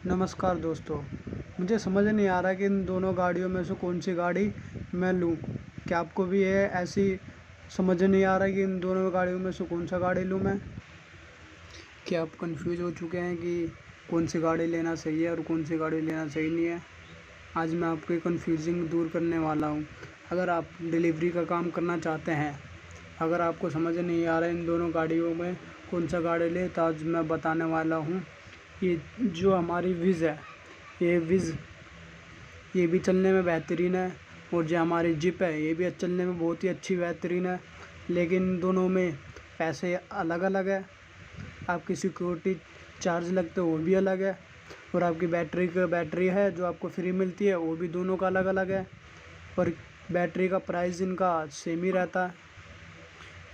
नमस्कार दोस्तों। मुझे समझ नहीं आ रहा कि इन दोनों गाड़ियों में से कौन सी गाड़ी मैं लूं। क्या आपको भी है ऐसी समझ नहीं आ रहा कि इन दोनों गाड़ियों में से कौन सा गाड़ी लूं मैं? क्या आप कंफ्यूज हो चुके हैं कि कौन सी गाड़ी लेना सही है और कौन सी गाड़ी लेना सही नहीं है? आज मैं आपकी कन्फ्यूजिंग दूर करने वाला हूं। अगर आप डिलीवरी का काम करना चाहते हैं, अगर आपको समझ नहीं आ रहा इन दोनों गाड़ियों में कौन सा गाड़ी ले, तो आज मैं बताने वाला हूँ। ये जो हमारी विज़ है, ये विज़ ये भी चलने में बेहतरीन है, और जो हमारी जिप है ये भी चलने में बहुत ही अच्छी बेहतरीन है। लेकिन दोनों में पैसे अलग अलग है। आपकी सिक्योरिटी चार्ज लगते हैं वो भी अलग है, और आपकी बैटरी है जो आपको फ्री मिलती है वो भी दोनों का अलग अलग है। पर बैटरी का प्राइस इनका सेम ही रहता है।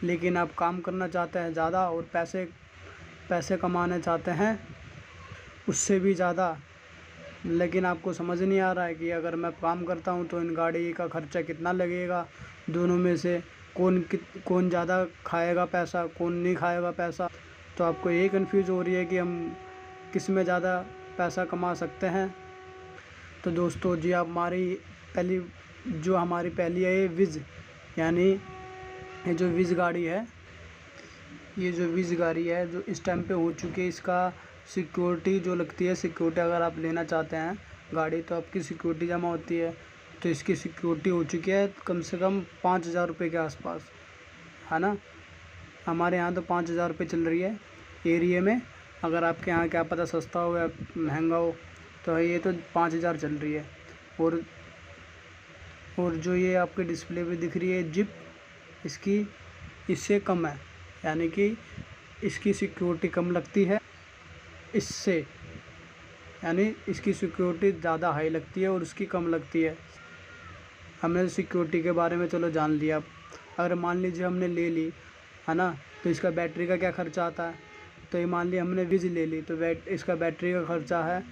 लेकिन आप काम करना चाहते हैं ज़्यादा और पैसे कमाने चाहते हैं उससे भी ज़्यादा। लेकिन आपको समझ नहीं आ रहा है कि अगर मैं काम करता हूँ तो इन गाड़ी का खर्चा कितना लगेगा। दोनों में से कौन ज़्यादा खाएगा पैसा, कौन नहीं खाएगा पैसा। तो आपको यही कन्फ्यूज़ हो रही है कि हम किस में ज़्यादा पैसा कमा सकते हैं। तो दोस्तों जी, हमारी पहली है ये विज़, यानी ये जो विज़ गाड़ी है, ये जो विज़ गाड़ी है जो इस टाइम पे हो चुकी है, इसका सिक्योरिटी जो लगती है, सिक्योरिटी अगर आप लेना चाहते हैं गाड़ी तो आपकी सिक्योरिटी जमा होती है। तो इसकी सिक्योरिटी हो चुकी है कम से कम 5,000 रुपये के आसपास, है ना। हमारे यहाँ तो 5,000 रुपये चल रही है एरिया में। अगर आपके यहाँ क्या पता सस्ता हो या महंगा हो, तो ये तो 5,000 चल रही है। और जो ये आपके डिस्प्ले पे दिख रही है जिप, इसकी इससे कम है, यानी कि इसकी सिक्योरिटी कम लगती है इससे, यानी इसकी सिक्योरिटी ज़्यादा हाई लगती है और उसकी कम लगती है। हमने सिक्योरिटी के बारे में चलो जान लिया। अब अगर मान लीजिए हमने ले ली, है ना, तो इसका बैटरी का क्या ख़र्चा आता है। तो ये मान लिया हमने विज़ ले ली, तो इसका बैटरी का ख़र्चा है,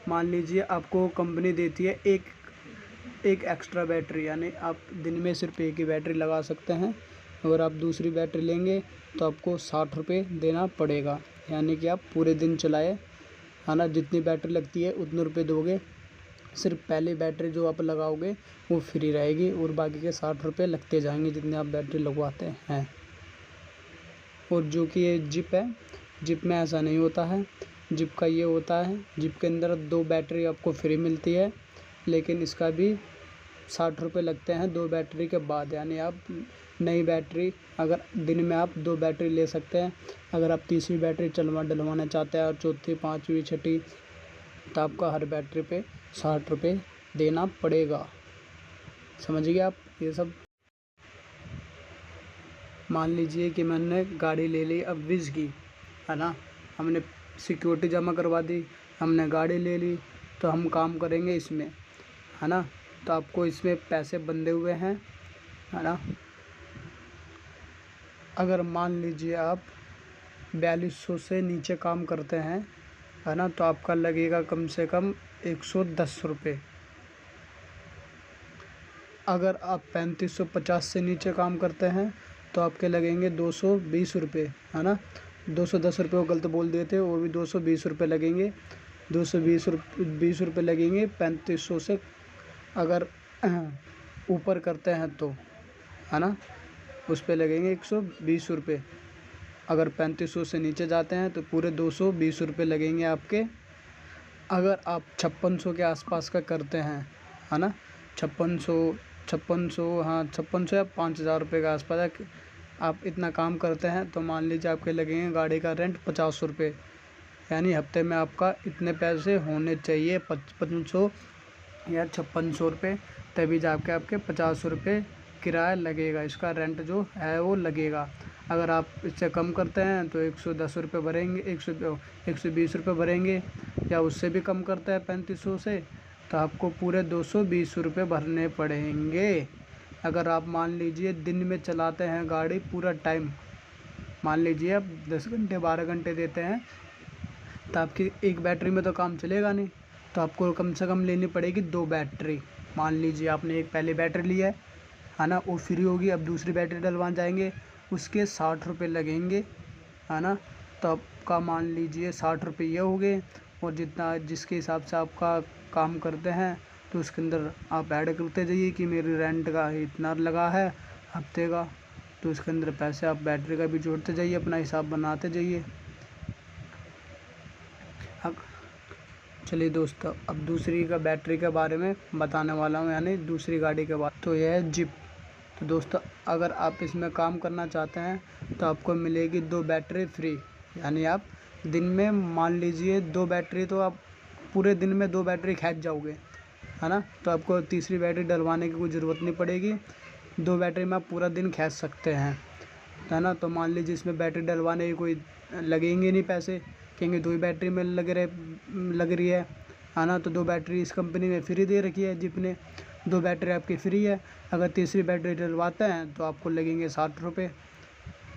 मान लीजिए आपको कंपनी देती है एक एक्स्ट्रा बैटरी, यानी आप दिन में सिर्फ एक ही बैटरी लगा सकते हैं। अगर आप दूसरी बैटरी लेंगे तो आपको 60 रुपये देना पड़ेगा, यानी कि आप पूरे दिन चलाए, है ना, जितनी बैटरी लगती है उतने रुपये दोगे। सिर्फ पहली बैटरी जो आप लगाओगे वो फ्री रहेगी, और बाकी के 60 रुपये लगते जाएंगे जितने आप बैटरी लगवाते हैं। और जो कि ये जिप है, जिप में ऐसा नहीं होता है। जिप का ये होता है, जिप के अंदर 2 बैटरी आपको फ्री मिलती है, लेकिन इसका भी 60 रुपये लगते हैं 2 बैटरी के बाद। यानी आप नई बैटरी, अगर दिन में आप 2 बैटरी ले सकते हैं। अगर आप तीसरी बैटरी डलवाना चाहते हैं और चौथी, पाँचवीं, छठी, तो आपका हर बैटरी पे 60 रुपये देना पड़ेगा। समझ गए आप ये सब। मान लीजिए कि मैंने गाड़ी ले ली अब विज़ की, है ना, हमने सिक्योरिटी जमा करवा दी, हमने गाड़ी ले ली, तो हम काम करेंगे इसमें, है ना। तो आपको इसमें पैसे बंधे हुए हैं, है ना। अगर मान लीजिए आप 4200 से नीचे काम करते हैं, है ना, तो आपका लगेगा कम से कम 110 रुपये। अगर आप 3550 से नीचे काम करते हैं तो आपके लगेंगे 220 रुपये, है ना। 210 रुपये को गलत बोल दिए थे, वो भी 220 रुपये लगेंगे। 220 रुपये लगेंगे 3500 से अगर ऊपर करते हैं तो, है ना, उस पे लगेंगे 120 रुपये। अगर 3500 से नीचे जाते हैं तो पूरे 220 रुपये लगेंगे आपके। अगर आप 5600 के आसपास का करते हैं, है ना, 5600, हाँ 5600 या 5,000 रुपये के आसपास है, आप इतना काम करते हैं, तो मान लीजिए आपके लगेंगे गाड़ी का रेंट 50 रुपये। यानी हफ्ते में आपका इतने पैसे होने चाहिए, 5500 या 5600 रुपये, तभी जाके आपके 50 रुपये किराया लगेगा, इसका रेंट जो है वो लगेगा। अगर आप इससे कम करते हैं तो 110 रुपये भरेंगे, 120 रुपये भरेंगे, या उससे भी कम करता है 3500 से, तो आपको पूरे 220 रुपये भरने पड़ेंगे। अगर आप मान लीजिए दिन में चलाते हैं गाड़ी पूरा टाइम, मान लीजिए आप 10 घंटे 12 घंटे देते हैं, तो आपकी एक बैटरी में तो काम चलेगा नहीं, तो आपको कम से कम लेनी पड़ेगी 2 बैटरी। मान लीजिए आपने एक पहली बैटरी ली है ना, वो फ्री होगी, अब दूसरी बैटरी डलवाने जाएंगे, उसके 60 रुपये लगेंगे, है ना। तो आपका मान लीजिए 60 रुपये ये हो गए, और जितना जिसके हिसाब से आपका काम करते हैं तो उसके अंदर आप ऐड करते जाइए कि मेरी रेंट का इतना लगा है हफ्ते का, तो उसके अंदर पैसे आप बैटरी का भी जोड़ते जाइए, अपना हिसाब बनाते जाइए। अब चलिए दोस्तों, अब दूसरी का बैटरी के बारे में बताने वाला हूँ, यानी दूसरी गाड़ी के बाद। तो यह है जिप। तो दोस्तों अगर आप इसमें काम करना चाहते हैं तो आपको मिलेगी 2 बैटरी फ्री, यानी आप दिन में मान लीजिए 2 बैटरी, तो आप पूरे दिन में 2 बैटरी खींच जाओगे, है ना। तो आपको तीसरी बैटरी डलवाने की कोई ज़रूरत नहीं पड़ेगी, 2 बैटरी में आप पूरा दिन खींच सकते हैं, है ना। तो मान लीजिए इसमें बैटरी डलवाने की कोई लगेंगे नहीं पैसे, कहेंगे 2 ही बैटरी में लग रही है ना। तो 2 बैटरी इस कंपनी में फ्री दे रखी है जिप ने, 2 बैटरी आपकी फ्री है। अगर तीसरी बैटरी डलवाते हैं तो आपको लगेंगे 60 रुपये।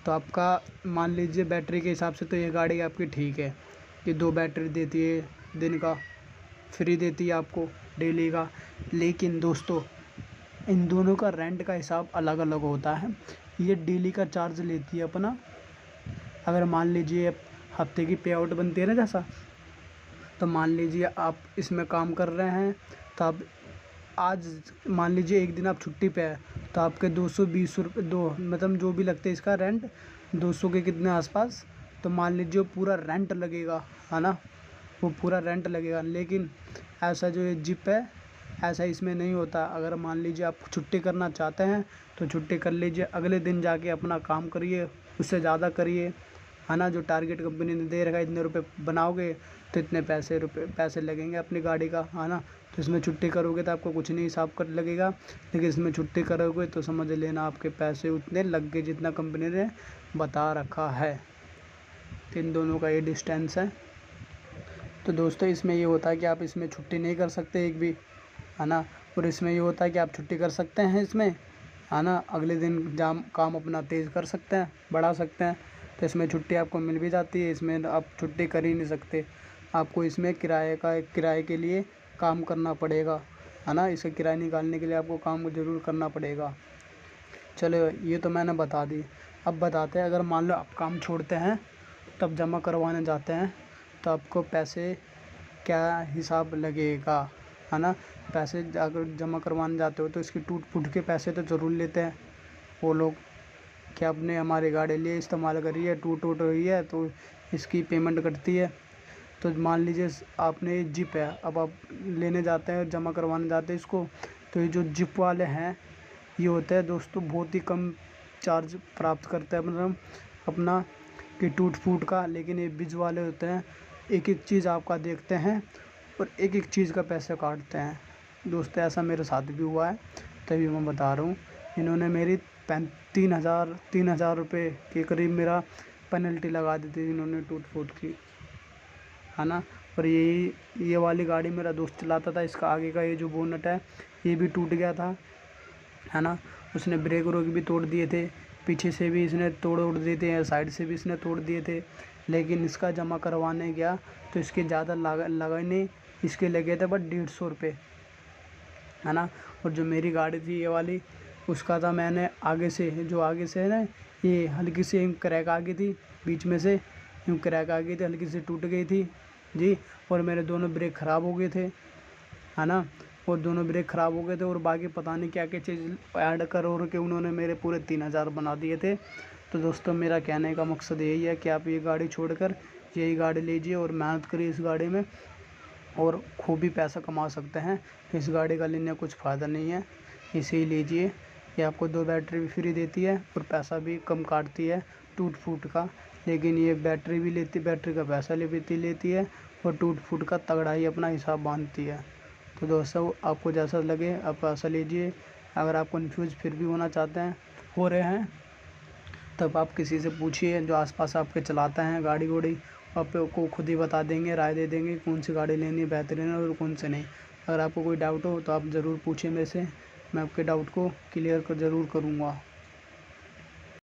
तो आपका मान लीजिए बैटरी के हिसाब से तो ये गाड़ी आपकी ठीक है, ये 2 बैटरी देती है दिन का, फ्री देती है आपको डेली का। लेकिन दोस्तों इन दोनों का रेंट का हिसाब अलग अलग होता है। ये डेली का चार्ज लेती है अपना, अगर मान लीजिए हफ्ते की पे आउट बनती है ना जैसा, तो मान लीजिए आप इसमें काम कर रहे हैं, तो आप आज मान लीजिए एक दिन आप छुट्टी पे है, तो आपके 220 रुपये मतलब जो भी लगते हैं इसका रेंट 200 के कितने आसपास, तो मान लीजिए वो पूरा रेंट लगेगा, है ना, वो पूरा रेंट लगेगा। लेकिन ऐसा जो ये जिप है ऐसा इसमें नहीं होता। अगर मान लीजिए आप छुट्टी करना चाहते हैं तो छुट्टी कर लीजिए, अगले दिन जाके अपना काम करिए, उससे ज़्यादा करिए, है ना। जो टारगेट कंपनी ने दे रखा है इतने रुपए बनाओगे तो इतने पैसे लगेंगे अपनी गाड़ी का, है ना। तो इसमें छुट्टी करोगे तो आपको कुछ नहीं हिसाब कर लगेगा, लेकिन इसमें छुट्टी करोगे तो समझ लेना आपके पैसे उतने लग गए जितना कंपनी ने बता रखा है। तो इन दोनों का ये डिस्टेंस है। तो दोस्तों इसमें ये होता है कि आप इसमें छुट्टी नहीं कर सकते एक भी, है ना। और इसमें ये होता है कि आप छुट्टी कर सकते हैं इसमें, है ना, अगले दिन काम अपना तेज़ कर सकते हैं, बढ़ा सकते हैं। तो इसमें छुट्टी आपको मिल भी जाती है, इसमें आप छुट्टी कर ही नहीं सकते, आपको इसमें किराए के लिए काम करना पड़ेगा, है ना। इसका किराया निकालने के लिए आपको काम ज़रूर करना पड़ेगा। चलो ये तो मैंने बता दी। अब बताते हैं, अगर मान लो आप काम छोड़ते हैं तब जमा करवाने जाते हैं तो आपको पैसे क्या हिसाब लगेगा, है ना। पैसे अगर जमा करवाने जाते हो तो इसकी टूट फूट के पैसे तो ज़रूर लेते हैं वो लोग, कि आपने हमारी गाड़ी लिए इस्तेमाल करी है, टूट रही है तो इसकी पेमेंट कटती है। तो मान लीजिए आपने जिप है, अब आप लेने जाते हैं, जमा करवाने जाते हैं इसको, तो ये जो जिप वाले हैं ये होता है दोस्तों बहुत ही कम चार्ज प्राप्त करता है, मतलब अपना कि टूट फूट का। लेकिन ये बिज वाले होते हैं, एक एक चीज़ आपका देखते हैं और एक एक चीज़ का पैसे काटते हैं। दोस्तों ऐसा मेरे साथ भी हुआ है, तभी मैं बता रहा हूँ। इन्होंने मेरी 3,000 रुपये के करीब मेरा पेनल्टी लगा दी थी इन्होंने टूट फूट की, है ना। और ये वाली गाड़ी मेरा दोस्त चलाता था, इसका आगे का ये जो बोनट है ये भी टूट गया था, है ना। उसने ब्रेक व्रेक भी तोड़ दिए थे, पीछे से भी इसने तोड़ दिए थे, साइड से भी इसने तोड़ दिए थे। लेकिन इसका जमा करवाने गया तो इसके ज़्यादा लगा ही नहीं, इसके लगे थे बस 150 रुपये, है ना। और जो मेरी गाड़ी थी ये वाली, उसका था मैंने आगे से है ना, ये हल्की सी क्रैक आ गई थी, बीच में से यूँ क्रैक आ गई थी, हल्की सी टूट गई थी जी। और मेरे दोनों ब्रेक ख़राब हो गए थे, है ना। और दोनों ब्रेक ख़राब हो गए थे और बाकी पता नहीं क्या क्या चीज़ ऐड कर के उन्होंने मेरे पूरे 3,000 बना दिए थे। तो दोस्तों मेरा कहने का मकसद यही है कि आप ये गाड़ी छोड़कर यही गाड़ी लीजिए और मेहनत करिए इस गाड़ी में, और खूब ही पैसा कमा सकते हैं। इस गाड़ी का लेने कुछ फ़ायदा नहीं है, इसे ही लीजिए। ये आपको 2 बैटरी भी फ्री देती है और पैसा भी कम काटती है टूट फूट का। लेकिन ये बैटरी का पैसा लेती है और टूट फूट का तगड़ा ही अपना हिसाब बांधती है। तो दोस्तों आपको जैसा लगे आप ऐसा लीजिए। अगर आप कन्फ्यूज़ फिर भी हो रहे हैं तब आप किसी से पूछिए जो आसपास आपके चलाते हैं गाड़ी वाड़ी, आपको खुद ही बता देंगे, राय दे देंगे कौन सी गाड़ी लेनी है बेहतरीन है और कौन से नहीं। अगर आपको कोई डाउट हो तो आप ज़रूर पूछिए मेरे से, मैं आपके डाउट को क्लियर ज़रूर करूँगा।